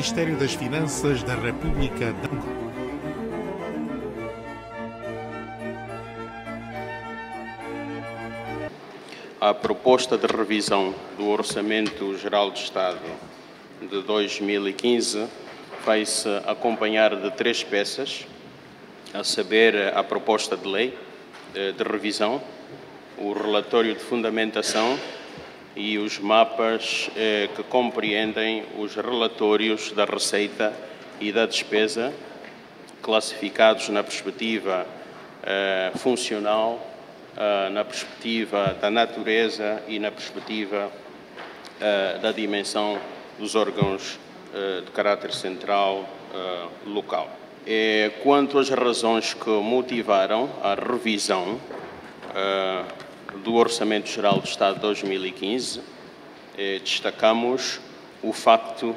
Ministério das Finanças da República de Angola. A proposta de revisão do Orçamento Geral do Estado de 2015 vai-se acompanhar de 3 peças, a saber, a proposta de lei de revisão, o relatório de fundamentação e os mapas que compreendem os relatórios da receita e da despesa, classificados na perspectiva funcional, na perspectiva da natureza e na perspectiva da dimensão dos órgãos de caráter central local. Quanto às razões que motivaram a revisão do Orçamento Geral do Estado de 2015, destacamos o facto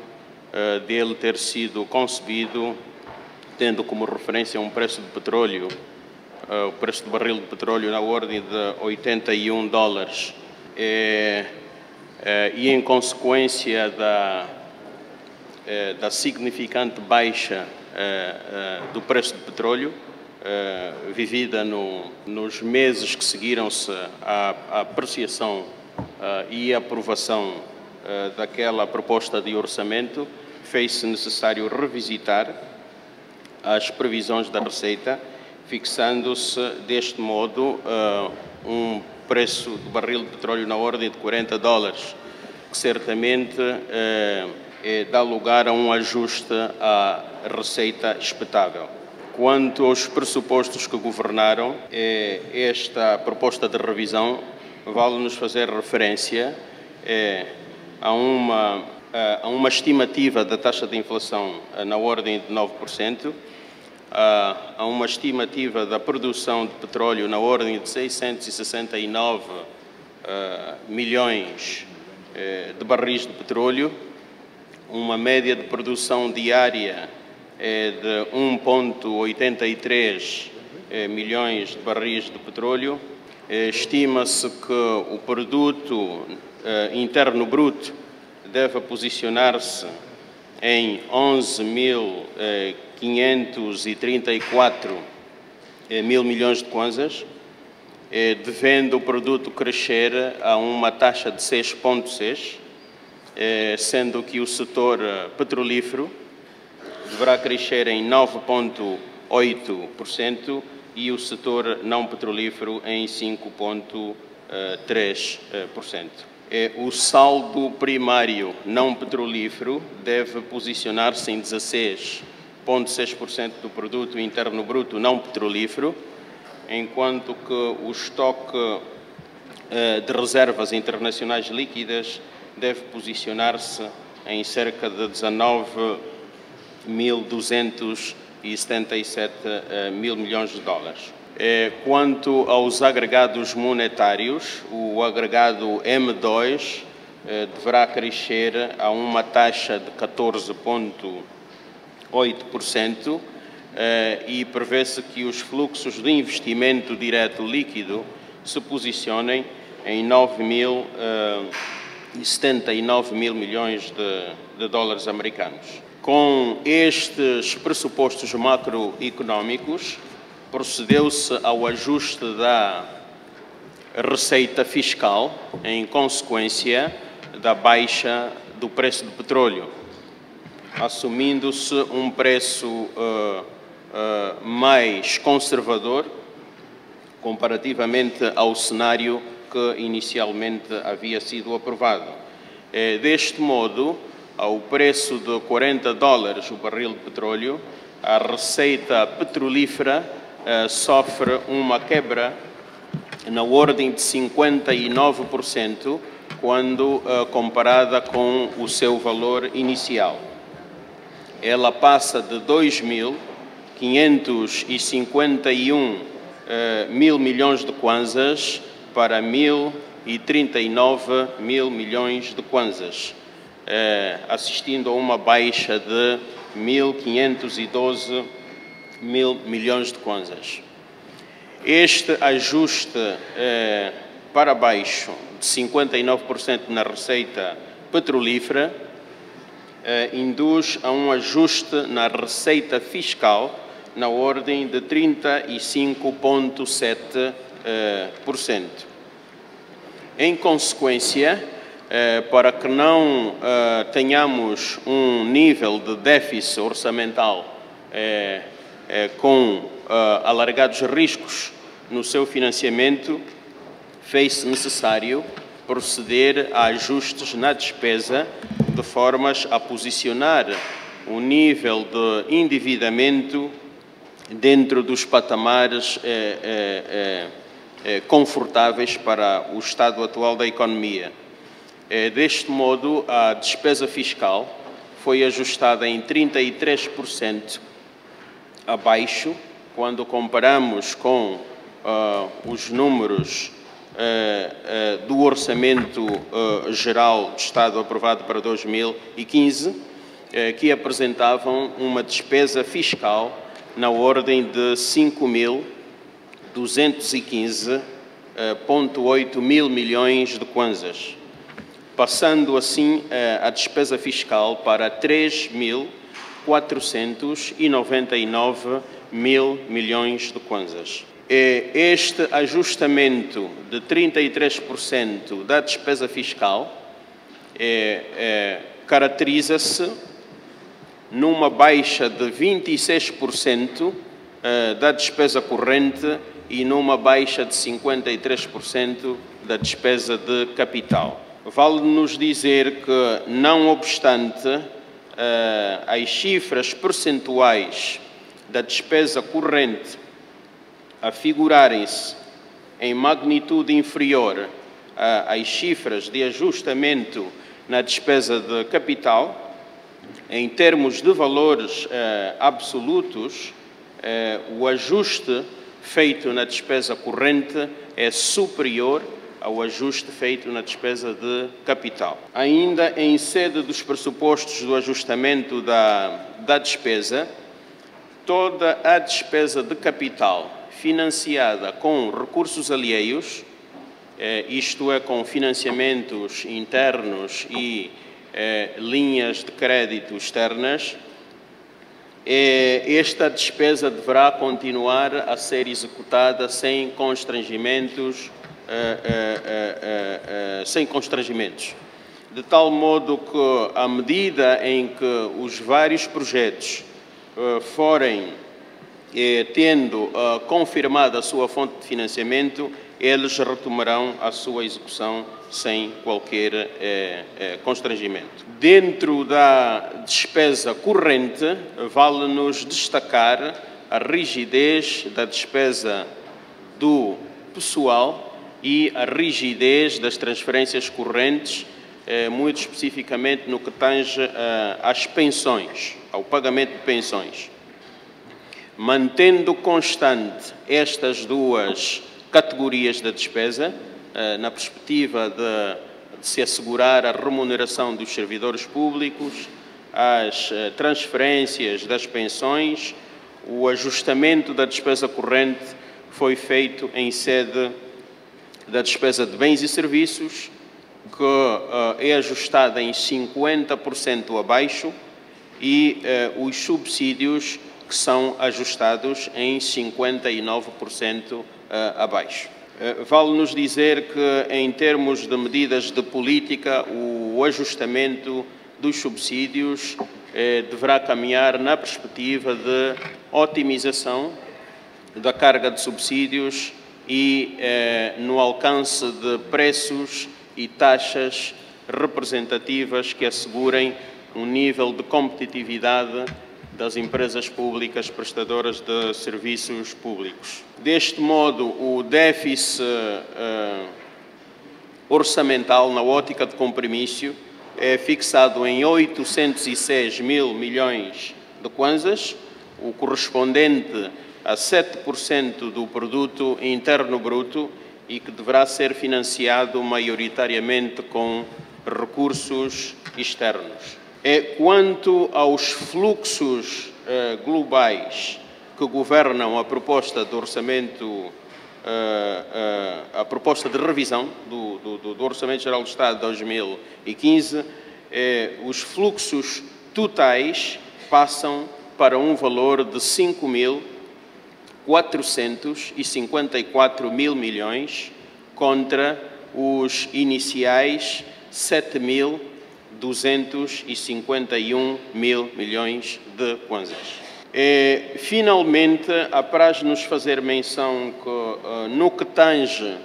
de ele ter sido concebido tendo como referência um preço de petróleo, o preço do barril de petróleo na ordem de 81 dólares e em consequência da significante baixa do preço do petróleo vivida nos meses que seguiram-se à apreciação e aprovação daquela proposta de orçamento, fez-se necessário revisitar as previsões da receita, fixando-se deste modo um preço do barril de petróleo na ordem de 40 dólares, que certamente dá lugar a um ajuste à receita expectável. Quanto aos pressupostos que governaram, esta proposta de revisão vale-nos fazer referência a uma estimativa da taxa de inflação na ordem de 9%, a uma estimativa da produção de petróleo na ordem de 669 milhões de barris de petróleo, uma média de produção diária de 1,83 milhões de barris de petróleo. Estima-se que o produto interno bruto deve posicionar-se em 11.534 mil milhões de kwanzas, devendo o produto crescer a uma taxa de 6,6%, sendo que o setor petrolífero deverá crescer em 9,8% e o setor não petrolífero em 5,3%. O saldo primário não petrolífero deve posicionar-se em 16,6% do produto interno bruto não petrolífero, enquanto que o estoque de reservas internacionais líquidas deve posicionar-se em cerca de 19.277 mil milhões de dólares. Quanto aos agregados monetários, o agregado M2 deverá crescer a uma taxa de 14,8% e prevê-se que os fluxos de investimento direto líquido se posicionem em 9.079 mil milhões de dólares americanos. Com estes pressupostos macroeconómicos, procedeu-se ao ajuste da receita fiscal em consequência da baixa do preço do petróleo, assumindo-se um preço mais conservador comparativamente ao cenário que inicialmente havia sido aprovado. Deste modo, ao preço de 40 dólares o barril de petróleo, a receita petrolífera sofre uma quebra na ordem de 59% quando comparada com o seu valor inicial. Ela passa de 2.551 mil milhões de kwanzas para 1.039 mil milhões de kwanzas, assistindo a uma baixa de 1.512 mil milhões de kwanzas. Este ajuste para baixo de 59% na receita petrolífera induz a um ajuste na receita fiscal na ordem de 35,7%. Em consequência, para que não tenhamos um nível de déficit orçamental com alargados riscos no seu financiamento, fez-se necessário proceder a ajustes na despesa de formas a posicionar o nível de endividamento dentro dos patamares confortáveis para o estado atual da economia. Deste modo, a despesa fiscal foi ajustada em 33% abaixo, quando comparamos com os números do Orçamento Geral do Estado aprovado para 2015, que apresentavam uma despesa fiscal na ordem de 5.215,8 mil milhões de kwanzas, passando assim a despesa fiscal para 3.499 mil milhões de kwanzas. Este ajustamento de 33% da despesa fiscal caracteriza-se numa baixa de 26% da despesa corrente e numa baixa de 53% da despesa de capital. Vale-nos dizer que, não obstante as cifras percentuais da despesa corrente afigurarem-se em magnitude inferior às cifras de ajustamento na despesa de capital, em termos de valores absolutos, o ajuste feito na despesa corrente é superior ao ajuste feito na despesa de capital. Ainda em sede dos pressupostos do ajustamento da despesa, toda a despesa de capital financiada com recursos alheios, isto é, com financiamentos internos e linhas de crédito externas, esta despesa deverá continuar a ser executada sem constrangimentos, de tal modo que, à medida em que os vários projetos forem tendo confirmada a sua fonte de financiamento, eles retomarão a sua execução sem qualquer constrangimento. Dentro da despesa corrente, vale-nos destacar a rigidez da despesa do pessoal e a rigidez das transferências correntes, muito especificamente no que tange às pensões, ao pagamento de pensões. Mantendo constante estas duas categorias da despesa, na perspectiva de se assegurar a remuneração dos servidores públicos, as transferências das pensões, o ajustamento da despesa corrente foi feito em sede da despesa de bens e serviços, que é ajustada em 50% abaixo, e os subsídios, que são ajustados em 59% abaixo. Vale-nos dizer que, em termos de medidas de política, o ajustamento dos subsídios deverá caminhar na perspectiva de otimização da carga de subsídios e no alcance de preços e taxas representativas que assegurem um nível de competitividade das empresas públicas prestadoras de serviços públicos. Deste modo, o déficit orçamental na ótica de compromisso é fixado em 806 mil milhões de kwanzas, o correspondente a 7% do produto interno bruto, e que deverá ser financiado maioritariamente com recursos externos. Quanto aos fluxos globais que governam a proposta de orçamento, a proposta de revisão do Orçamento Geral do Estado de 2015, os fluxos totais passam para um valor de 5.454 mil milhões contra os iniciais 7.251 mil milhões de kwanzas. Finalmente, apraz-nos fazer menção que, no que tange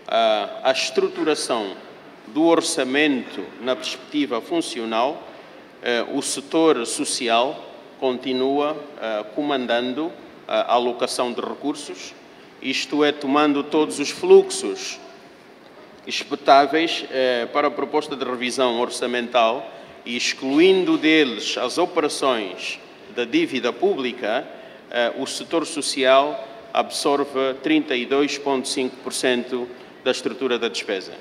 à estruturação do orçamento na perspectiva funcional, o setor social continua comandando a alocação de recursos, isto é, tomando todos os fluxos expectáveis para a proposta de revisão orçamental e excluindo deles as operações da dívida pública, o setor social absorve 32,5% da estrutura da despesa.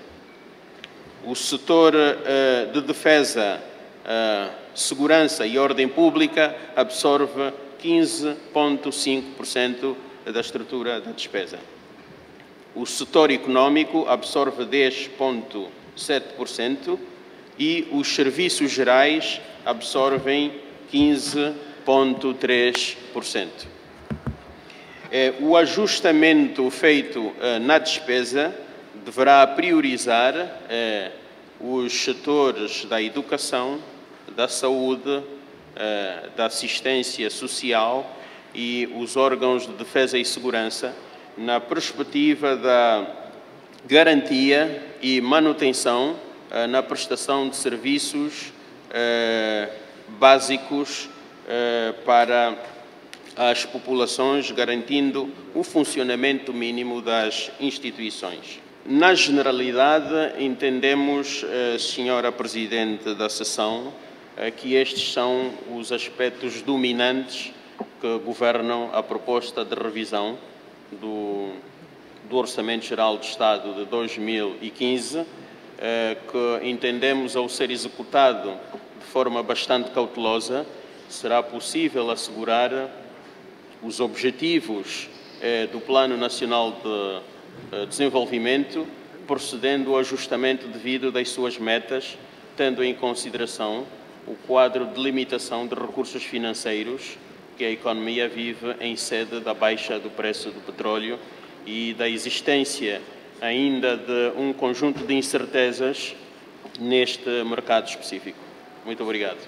O setor de defesa, segurança e ordem pública absorve 15,5% da estrutura da despesa. O setor econômico absorve 10,7% e os serviços gerais absorvem 15,3%. O ajustamento feito na despesa deverá priorizar os setores da educação, da saúde, da assistência social e os órgãos de defesa e segurança na perspectiva da garantia e manutenção na prestação de serviços básicos para as populações, garantindo o funcionamento mínimo das instituições. Na generalidade, entendemos, Senhora Presidente da Sessão, que estes são os aspectos dominantes que governam a proposta de revisão do Orçamento Geral do Estado de 2015, que entendemos, ao ser executado de forma bastante cautelosa, será possível assegurar os objetivos do Plano Nacional de Desenvolvimento, procedendo ao ajustamento devido das suas metas, tendo em consideração o quadro de limitação de recursos financeiros que a economia vive em sede da baixa do preço do petróleo e da existência ainda de um conjunto de incertezas neste mercado específico. Muito obrigado.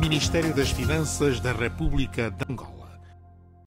Ministério das Finanças da República de Angola.